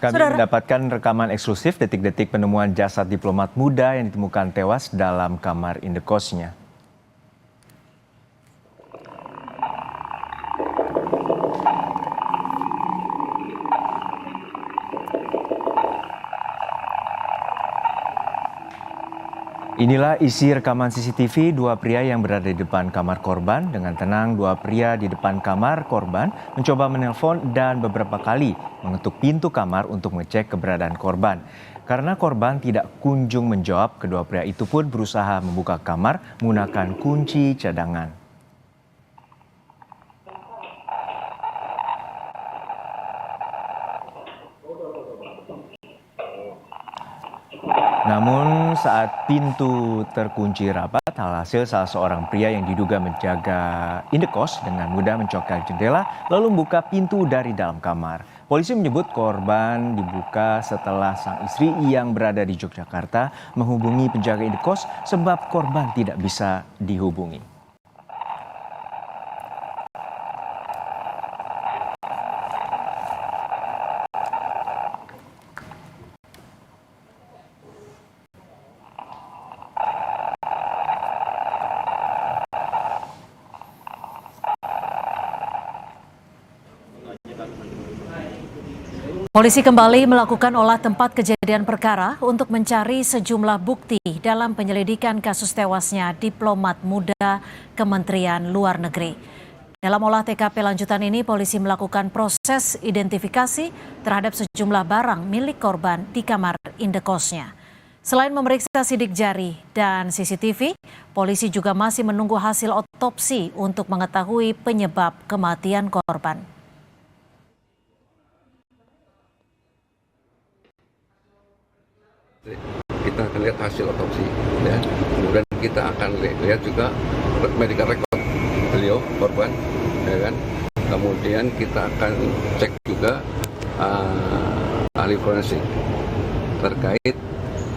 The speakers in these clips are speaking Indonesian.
Kami mendapatkan rekaman eksklusif detik-detik penemuan jasad diplomat muda yang ditemukan tewas dalam kamar indekosnya. Inilah isi rekaman CCTV dua pria yang berada di depan kamar korban. Dengan tenang, dua pria di depan kamar korban mencoba menelpon dan beberapa kali mengetuk pintu kamar untuk mengecek keberadaan korban. Karena korban tidak kunjung menjawab, kedua pria itu pun berusaha membuka kamar menggunakan kunci cadangan. Namun saat pintu terkunci rapat, alhasil salah seorang pria yang diduga menjaga indekos dengan mudah mencongkel jendela lalu membuka pintu dari dalam kamar. Polisi menyebut korban dibuka setelah sang istri yang berada di Yogyakarta menghubungi penjaga indekos sebab korban tidak bisa dihubungi. Polisi kembali melakukan olah tempat kejadian perkara untuk mencari sejumlah bukti dalam penyelidikan kasus tewasnya diplomat muda Kementerian Luar Negeri. Dalam olah TKP lanjutan ini, polisi melakukan proses identifikasi terhadap sejumlah barang milik korban di kamar indekosnya. Selain memeriksa sidik jari dan CCTV, polisi juga masih menunggu hasil otopsi untuk mengetahui penyebab kematian korban. Kita akan lihat hasil otopsi, ya. Kemudian kita akan lihat juga medical record beliau korban, ya kan. Kemudian kita akan cek juga ahli forensik terkait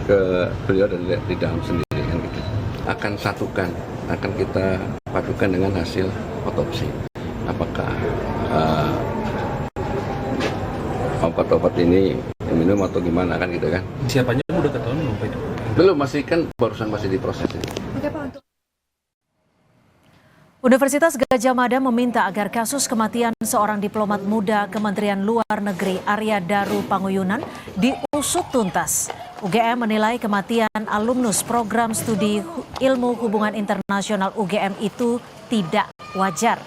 ke beliau dan lihat di dalam sendiri, kan gitu. Akan satukan, akan kita padukan dengan hasil otopsi. Apakah obat-obat ini minum atau gimana, kan gitu kan. Siapanya udah ketahuan belum Pak itu? Belum, masih diproses ini. Oke, Pak, untuk Universitas Gadjah Mada meminta agar kasus kematian seorang diplomat muda Kementerian Luar Negeri Arya Daru Panguyunan diusut tuntas. UGM menilai kematian alumnus program studi ilmu hubungan internasional UGM itu tidak wajar.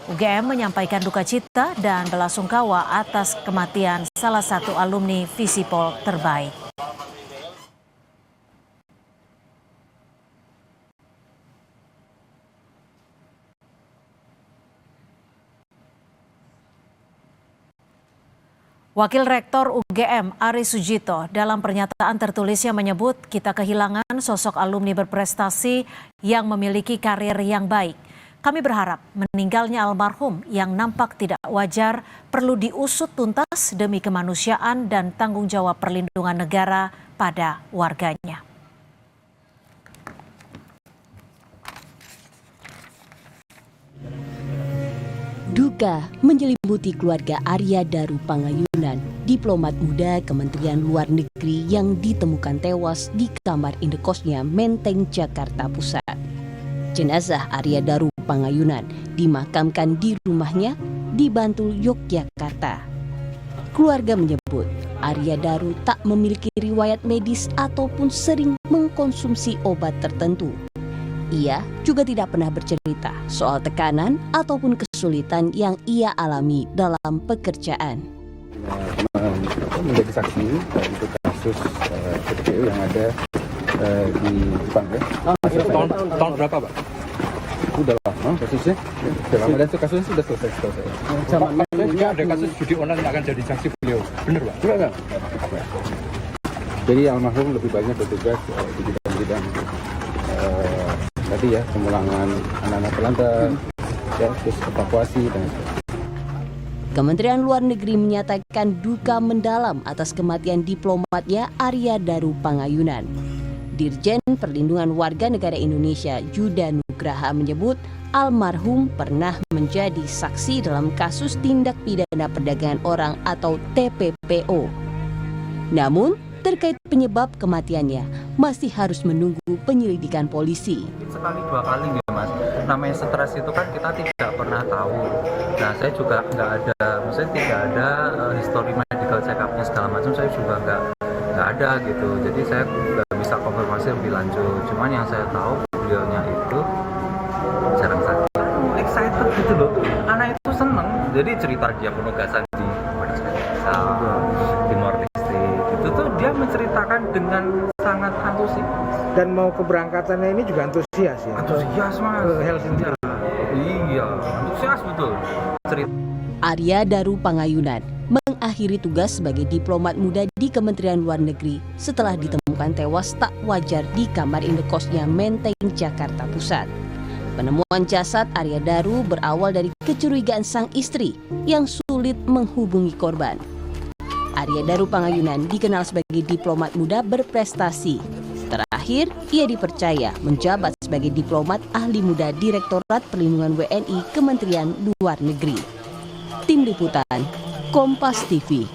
UGM menyampaikan duka cita dan belasungkawa atas kematian salah satu alumni Visipol terbaik. Wakil Rektor UGM Ari Sujito dalam pernyataan tertulisnya menyebut kita kehilangan sosok alumni berprestasi yang memiliki karir yang baik. Kami berharap meninggalnya almarhum yang nampak tidak wajar perlu diusut tuntas demi kemanusiaan dan tanggung jawab perlindungan negara pada warganya. Duka menyelimuti keluarga Arya Daru Panguyunan, diplomat muda Kementerian Luar Negeri yang ditemukan tewas di kamar indekosnya Menteng, Jakarta Pusat. Jenazah Arya Daru Panguyunan dimakamkan di rumahnya di Bantul, Yogyakarta. Keluarga menyebut Arya Daru tak memiliki riwayat medis ataupun sering mengkonsumsi obat tertentu. Ia juga tidak pernah bercerita soal tekanan ataupun kesulitan yang ia alami dalam pekerjaan. Menjadi saksi untuk kasus PPU yang ada di Jepang, ya. Tahun berapa, Pak? Udah lama kasusnya. Udah lama dan kasusnya sudah selesai. Juga ada kasus judi online yang akan jadi saksi beliau. Benar, Pak? Enggak. Jadi almarhum lebih banyak bertugas di bidang-bidang tadi ya, pemulangan anak-anak terlantar, ya, terus evakuasi dan sebagainya. Kementerian Luar Negeri menyatakan duka mendalam atas kematian diplomatnya Arya Daru Panguyunan. Dirjen Perlindungan Warga Negara Indonesia Yuda Nugraha menyebut almarhum pernah menjadi saksi dalam kasus tindak pidana perdagangan orang atau TPPO. Namun, terkait penyebab kematiannya masih harus menunggu penyelidikan polisi. Sekali dua kali ya Mas, namanya stres itu kan kita tidak pernah tahu. Nah saya juga nggak ada, maksudnya tidak ada history medical check up-nya segala macam, saya juga nggak ada gitu. Jadi saya nggak bisa konfirmasi lebih lanjut. Cuman yang saya tahu beliaunya itu jarang sakit. Excited gitu loh, anak itu seneng. Jadi cerita dia penugasan di Timor Leste itu tuh dia menceritakan dengan sangat antusias. Dan mau keberangkatannya ini juga antusias ya? Antusias Mas. Ke Helsinki. Iya, antusias betul. Cerita. Arya Daru Pangayunan mengakhiri tugas sebagai diplomat muda di Kementerian Luar Negeri setelah ditemukan tewas tak wajar di kamar indekosnya Menteng, Jakarta Pusat. Penemuan jasad Arya Daru berawal dari kecurigaan sang istri yang sulit menghubungi korban. Arya Daru Pangayunan dikenal sebagai diplomat muda berprestasi. Terakhir, ia dipercaya menjabat sebagai diplomat ahli muda Direktorat Perlindungan WNI Kementerian Luar Negeri. Tim Liputan, Kompas TV.